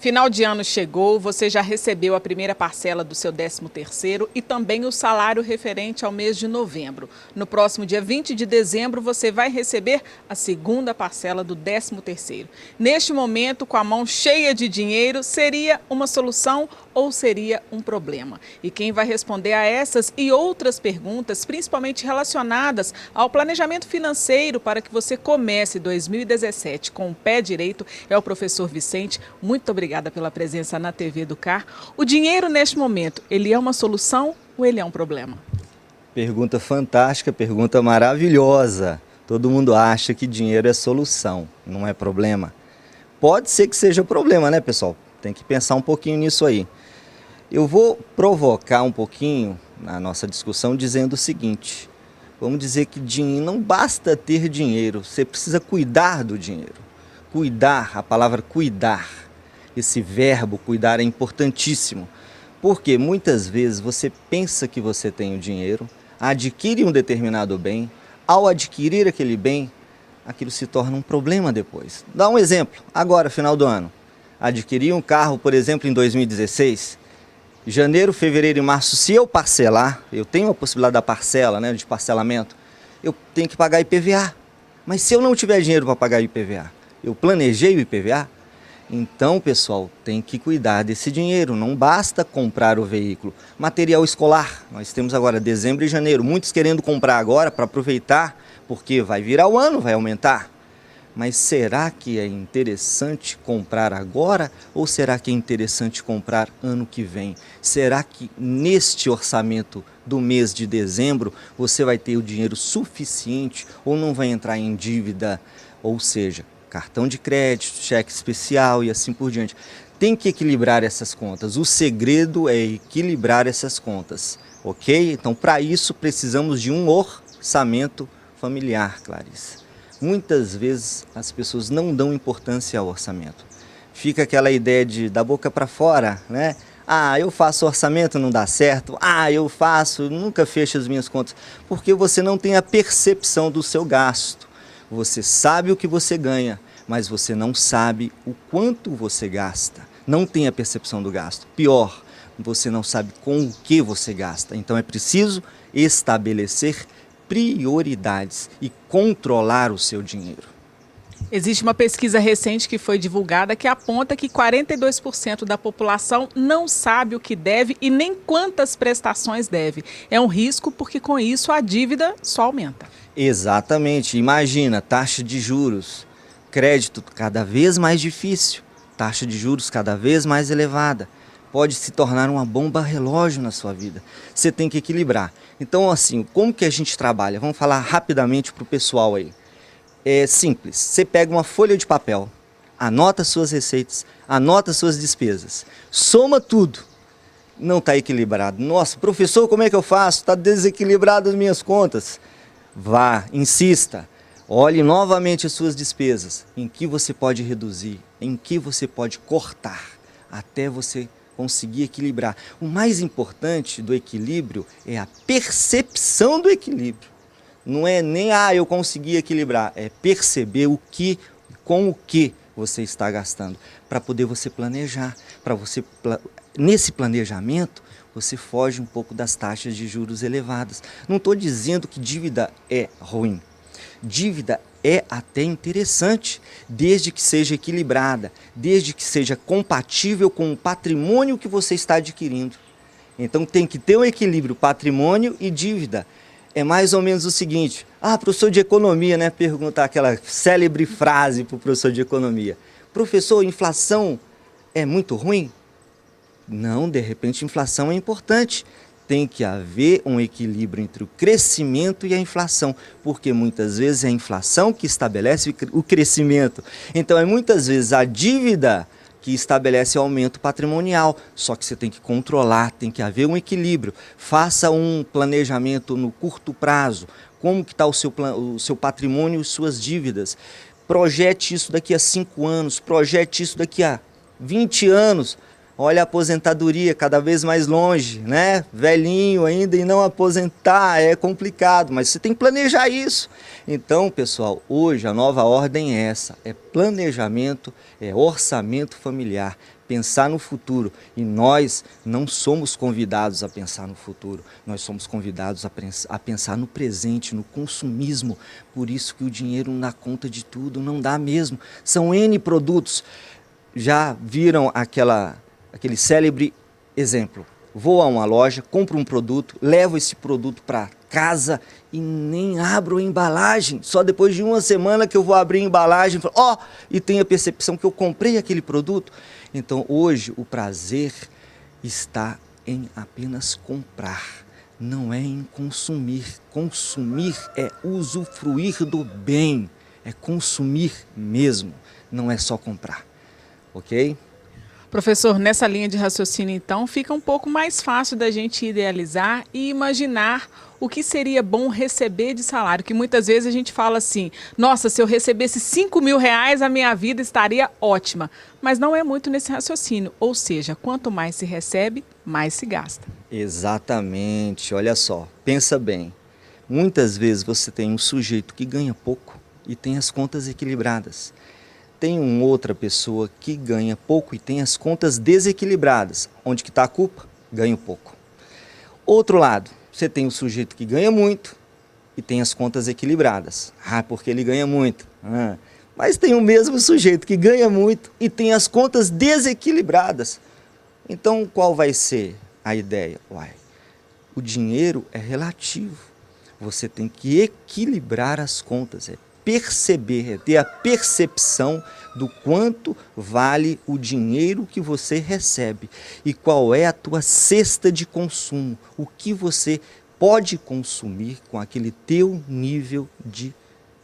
Final de ano chegou, você já recebeu a primeira parcela do seu 13º e também o salário referente ao mês de novembro. No próximo dia 20 de dezembro, você vai receber a segunda parcela do 13º. Neste momento, com a mão cheia de dinheiro, seria uma solução ou seria um problema? E quem vai responder a essas e outras perguntas, principalmente relacionadas ao planejamento financeiro para que você comece 2017 com o pé direito, é o professor Vicente. Muito obrigada pela presença na TV Educar. O dinheiro neste momento, ele é uma solução ou ele é um problema? Pergunta fantástica, pergunta maravilhosa. Todo mundo acha que dinheiro é solução, não é problema. Pode ser que seja problema, né, pessoal? Tem que pensar um pouquinho nisso aí. Eu vou provocar um pouquinho na nossa discussão dizendo o seguinte. Vamos dizer que não basta ter dinheiro, você precisa cuidar do dinheiro. Cuidar, a palavra cuidar, esse verbo cuidar é importantíssimo. Porque muitas vezes você pensa que você tem o dinheiro, adquire um determinado bem, ao adquirir aquele bem, aquilo se torna um problema depois. Dá um exemplo, agora, final do ano. Adquiri um carro, por exemplo, em 2016, janeiro, fevereiro e março, se eu parcelar, eu tenho a possibilidade da parcela, né, de parcelamento, eu tenho que pagar IPVA. Mas se eu não tiver dinheiro para pagar IPVA, eu planejei o IPVA, então, pessoal, tem que cuidar desse dinheiro, não basta comprar o veículo. Material escolar, nós temos agora dezembro e janeiro, muitos querendo comprar agora para aproveitar, porque vai virar o ano, vai aumentar. Mas será que é interessante comprar agora ou será que é interessante comprar ano que vem? Será que neste orçamento do mês de dezembro você vai ter o dinheiro suficiente ou não vai entrar em dívida? Ou seja, cartão de crédito, cheque especial e assim por diante. Tem que equilibrar essas contas. O segredo é equilibrar essas contas, ok? Então, para isso, precisamos de um orçamento familiar, Clarice. Muitas vezes as pessoas não dão importância ao orçamento. Fica aquela ideia de da boca para fora, né? Ah, eu faço orçamento, não dá certo. Ah, eu faço, nunca fecho as minhas contas. Porque você não tem a percepção do seu gasto. Você sabe o que você ganha, mas você não sabe o quanto você gasta. Não tem a percepção do gasto. Pior, você não sabe com o que você gasta. Então é preciso estabelecer prioridades e controlar o seu dinheiro. Existe uma pesquisa recente que foi divulgada que aponta que 42% da população não sabe o que deve e nem quantas prestações deve. É um risco porque com isso a dívida só aumenta. Exatamente. Imagina, taxa de juros, crédito cada vez mais difícil, taxa de juros cada vez mais elevada. Pode se tornar uma bomba relógio na sua vida. Você tem que equilibrar. Então, assim, como que a gente trabalha? Vamos falar rapidamente para o pessoal aí. É simples. Você pega uma folha de papel, anota suas receitas, anota suas despesas, soma tudo. Não está equilibrado. Nossa, professor, como é que eu faço? Está desequilibrado as minhas contas. Vá, insista. Olhe novamente as suas despesas. Em que você pode reduzir, em que você pode cortar, até você conseguir equilibrar. O mais importante do equilíbrio é a percepção do equilíbrio. Não é nem, eu consegui equilibrar, é perceber o que, com o que você está gastando, para poder você planejar. Nesse planejamento, você foge um pouco das taxas de juros elevadas. Não estou dizendo que dívida é ruim. Dívida é até interessante, desde que seja equilibrada, desde que seja compatível com o patrimônio que você está adquirindo. Então tem que ter um equilíbrio patrimônio e dívida. É mais ou menos o seguinte, professor de economia, né? Perguntar aquela célebre frase para o professor de economia. Professor, inflação é muito ruim? Não, de repente inflação é importante. Tem que haver um equilíbrio entre o crescimento e a inflação, porque muitas vezes é a inflação que estabelece o crescimento. Então é muitas vezes a dívida que estabelece o aumento patrimonial, só que você tem que controlar, tem que haver um equilíbrio. Faça um planejamento no curto prazo, como que está o seu patrimônio e suas dívidas. Projete isso daqui a 5 anos, projete isso daqui a 20 anos, Olha a aposentadoria cada vez mais longe, né? Velhinho ainda e não aposentar é complicado, mas você tem que planejar isso. Então, pessoal, hoje a nova ordem é essa, é planejamento, é orçamento familiar, pensar no futuro. E nós não somos convidados a pensar no futuro, nós somos convidados a pensar no presente, no consumismo. Por isso que o dinheiro não dá conta de tudo, não dá mesmo. São N produtos. Já viram aquele célebre exemplo? Vou a uma loja, compro um produto, levo esse produto para casa e nem abro a embalagem. Só depois de uma semana que eu vou abrir a embalagem e tenho a percepção que eu comprei aquele produto. Então hoje o prazer está em apenas comprar, não é em consumir. Consumir é usufruir do bem, é consumir mesmo, não é só comprar, ok? Professor, nessa linha de raciocínio, então, fica um pouco mais fácil da gente idealizar e imaginar o que seria bom receber de salário, que muitas vezes a gente fala assim, nossa, se eu recebesse 5 mil reais, a minha vida estaria ótima. Mas não é muito nesse raciocínio, ou seja, quanto mais se recebe, mais se gasta. Exatamente, olha só, pensa bem. Muitas vezes você tem um sujeito que ganha pouco e tem as contas equilibradas. Tem uma outra pessoa que ganha pouco e tem as contas desequilibradas. Onde que está a culpa? Ganha pouco. Outro lado, você tem um sujeito que ganha muito e tem as contas equilibradas. Porque ele ganha muito. Mas tem o mesmo sujeito que ganha muito e tem as contas desequilibradas. Então, qual vai ser a ideia? O dinheiro é relativo. Você tem que equilibrar as contas, perceber, é ter a percepção do quanto vale o dinheiro que você recebe e qual é a tua cesta de consumo, o que você pode consumir com aquele teu nível de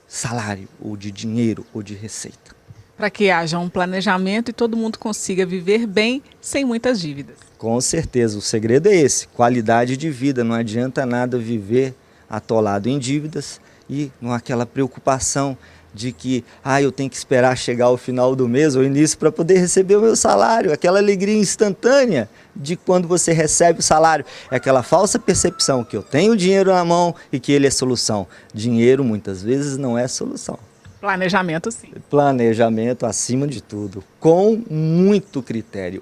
salário, ou de dinheiro, ou de receita. Para que haja um planejamento e todo mundo consiga viver bem, sem muitas dívidas. Com certeza, o segredo é esse, qualidade de vida, não adianta nada viver atolado em dívidas e com aquela preocupação de que eu tenho que esperar chegar ao final do mês ou início para poder receber o meu salário, aquela alegria instantânea de quando você recebe o salário, é aquela falsa percepção que eu tenho dinheiro na mão e que ele é solução. Dinheiro muitas vezes não é solução. Planejamento, sim. Planejamento acima de tudo, com muito critério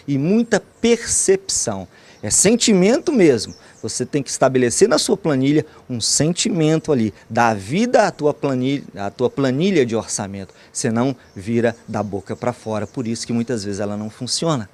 e muita percepção. É sentimento mesmo. Você tem que estabelecer na sua planilha um sentimento ali, dar vida à tua planilha de orçamento, senão vira da boca para fora. Por isso que muitas vezes ela não funciona.